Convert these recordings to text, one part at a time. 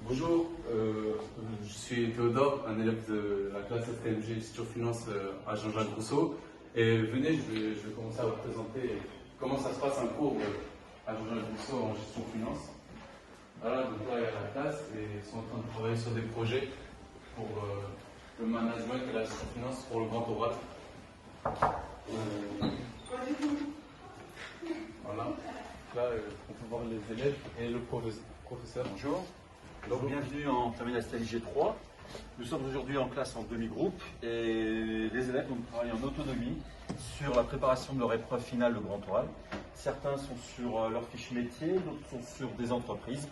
Bonjour, je suis Théodore, un élève de la classe STMG Gestion Finance à Jean-Jacques Rousseau. Et venez, je vais commencer à vous présenter comment ça se passe un cours à Jean-Jacques Rousseau en Gestion Finance. Voilà, donc là il y a la classe et ils sont en train de travailler sur des projets pour le management et la gestion finance pour le grand oral. Voilà, là on peut voir les élèves et le professeur. Bonjour, donc bienvenue en terminale STMG 3. Nous sommes aujourd'hui en classe en demi-groupe et les élèves vont travailler en autonomie sur la préparation de leur épreuve finale, le grand oral. Certains sont sur leur fiche métier, d'autres sont sur des entreprises.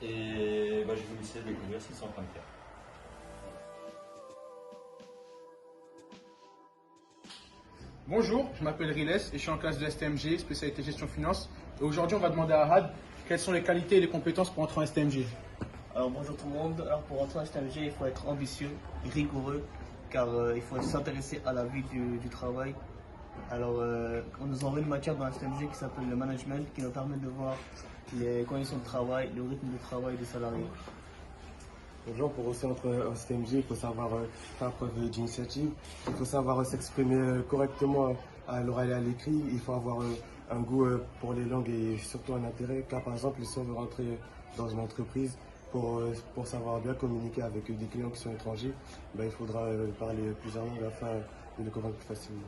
Et je vais vous laisser découvrir ce qu'ils sont en train de faire. Bonjour, je m'appelle Riles et je suis en classe de STMG, spécialité gestion finance. Et aujourd'hui, on va demander à Ahad quelles sont les qualités et les compétences pour entrer en STMG. Alors bonjour tout le monde. Alors pour entrer en STMG, il faut être ambitieux, rigoureux, car il faut s'intéresser à la vie du travail. Alors on nous envoie une matière dans la STMG qui s'appelle le management, qui nous permet de voir les conditions de travail, le rythme de travail des salariés. Bonjour, pour aussi entrer en STMG, il faut savoir faire preuve d'initiative, il faut savoir s'exprimer correctement à l'oral et à l'écrit, il faut avoir un goût pour les langues et surtout un intérêt, car par exemple, si on veut rentrer dans une entreprise, pour savoir bien communiquer avec des clients qui sont étrangers, il faudra parler plusieurs langues afin de les convaincre plus facilement.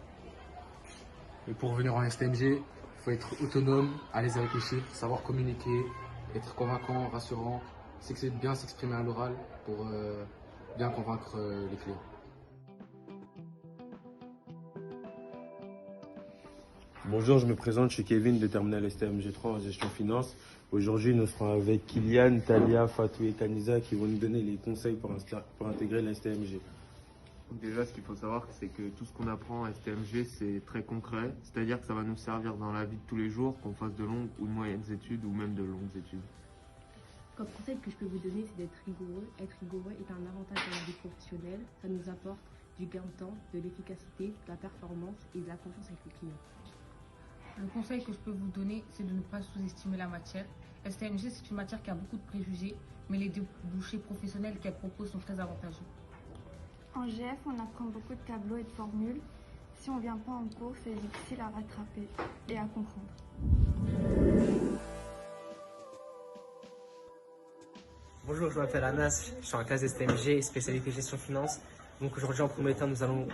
Et pour venir en STMG, il faut être autonome, à l'aise avec les chiffres, savoir communiquer, être convaincant, rassurant, bien s'exprimer à l'oral pour bien convaincre les clients. Bonjour, je me présente, je suis Kevin de Terminal STMG 3 en gestion finance. Aujourd'hui, nous serons avec Kylian, Talia, Fatou et Kanisa qui vont nous donner les conseils pour intégrer la STMG. Déjà, ce qu'il faut savoir, c'est que tout ce qu'on apprend à STMG, c'est très concret. C'est-à-dire que ça va nous servir dans la vie de tous les jours, qu'on fasse de longues ou de moyennes études ou même de longues études. Comme conseil que je peux vous donner, c'est d'être rigoureux. Être rigoureux est un avantage dans la vie professionnelle. Ça nous apporte du gain de temps, de l'efficacité, de la performance et de la confiance avec les clients. Le conseil que je peux vous donner, c'est de ne pas sous-estimer la matière. STMG, c'est une matière qui a beaucoup de préjugés, mais les débouchés professionnels qu'elle propose sont très avantageux. En GF, on apprend beaucoup de tableaux et de formules. Si on ne vient pas en cours, c'est difficile à rattraper et à comprendre. Bonjour, je m'appelle Anas, je suis en classe STMG, spécialité gestion finance. Donc aujourd'hui, en premier temps, nous allons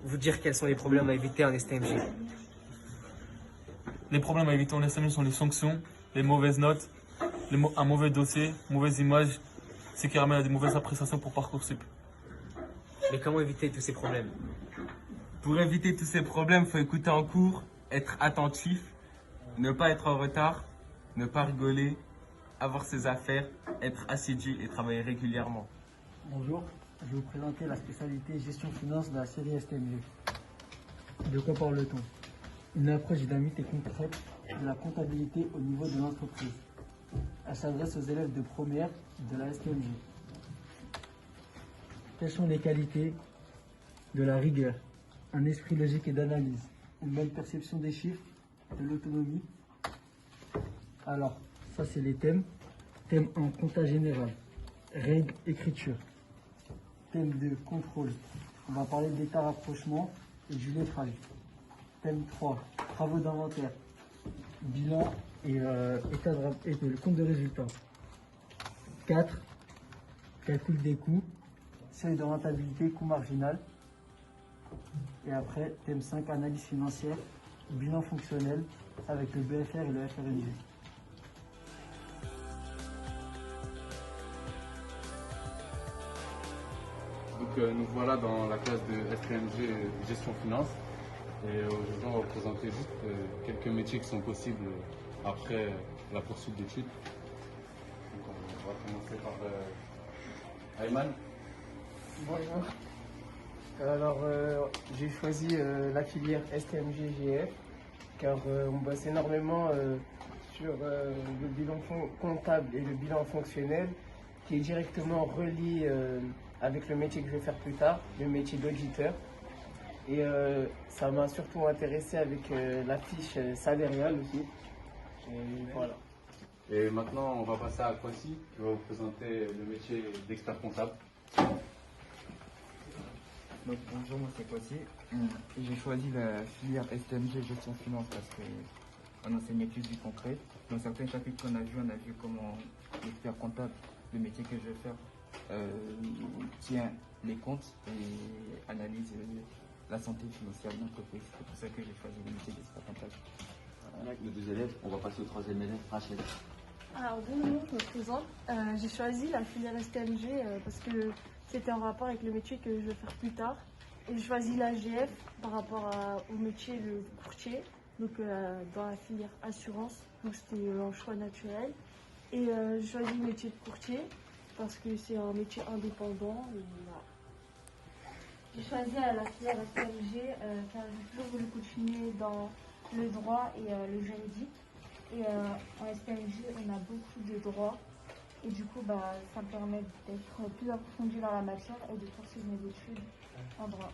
vous dire quels sont les problèmes à éviter en STMG. Les problèmes à éviter en STMG sont les sanctions, les mauvaises notes, un mauvais dossier, mauvaise image, ce qui ramène à des mauvaises appréciations pour Parcoursup. Mais comment éviter tous ces problèmes? Pour éviter tous ces problèmes, il faut écouter en cours, être attentif, ne pas être en retard, ne pas rigoler, avoir ses affaires, être assidu et travailler régulièrement. Bonjour, je vais vous présenter la spécialité gestion finance de la série STMG. De quoi parle-t-on? Une approche dynamique et concrète de la comptabilité au niveau de l'entreprise. Elle s'adresse aux élèves de première de la STMG. Quelles sont les qualités de la rigueur? Un esprit logique et d'analyse, une bonne perception des chiffres, de l'autonomie. Alors, ça c'est les thèmes. Thème 1, compta général. Règles, écriture. Thème 2, contrôle. On va parler d'état rapprochement et du lettrage. Thème 3, travaux d'inventaire. Bilan et le compte de résultat. 4, calcul des coûts. Seuil de rentabilité, coût marginal. Et après, thème 5, analyse financière, bilan fonctionnel avec le BFR et le FRNG. Donc nous voilà dans la classe de STMG Gestion Finance et aujourd'hui on va vous présenter juste quelques métiers qui sont possibles après la poursuite d'études. Donc on va commencer par Ayman. Bonjour. Alors j'ai choisi la filière STMG-GF car on bosse énormément sur le bilan comptable et le bilan fonctionnel qui est directement relié avec le métier que je vais faire plus tard, le métier d'auditeur. Et ça m'a surtout intéressé avec la fiche salariale aussi. Et voilà. Et maintenant, on va passer à Kwasi qui va vous présenter le métier d'expert comptable. Donc, bonjour, moi c'est Kwasi. Et j'ai choisi la filière STMG Gestion Finance parce qu'on enseignait plus du concret. Dans certains chapitres qu'on a vu comment l'expert comptable, le métier que je vais faire, tient les comptes et analyse la santé financière de l'entreprise. C'est pour ça que j'ai choisi le métier d'expert comptable. Avec nos 2 élèves, on va passer au 3e élève, Rachel. Alors bonjour, je me présente. J'ai choisi la filière STMG parce que c'était en rapport avec le métier que je vais faire plus tard. Et j'ai choisi l'AGF par rapport au métier de courtier, donc dans la filière assurance. Donc c'était un choix naturel. Et j'ai choisi le métier de courtier parce que c'est un métier indépendant. Et voilà. J'ai choisi la filière STMG car j'ai toujours voulu continuer dans le droit et le juridique. Et en STMG, on a beaucoup de droits. Et du coup, ça me permet d'être plus approfondi dans la matière et de poursuivre mes études en droit.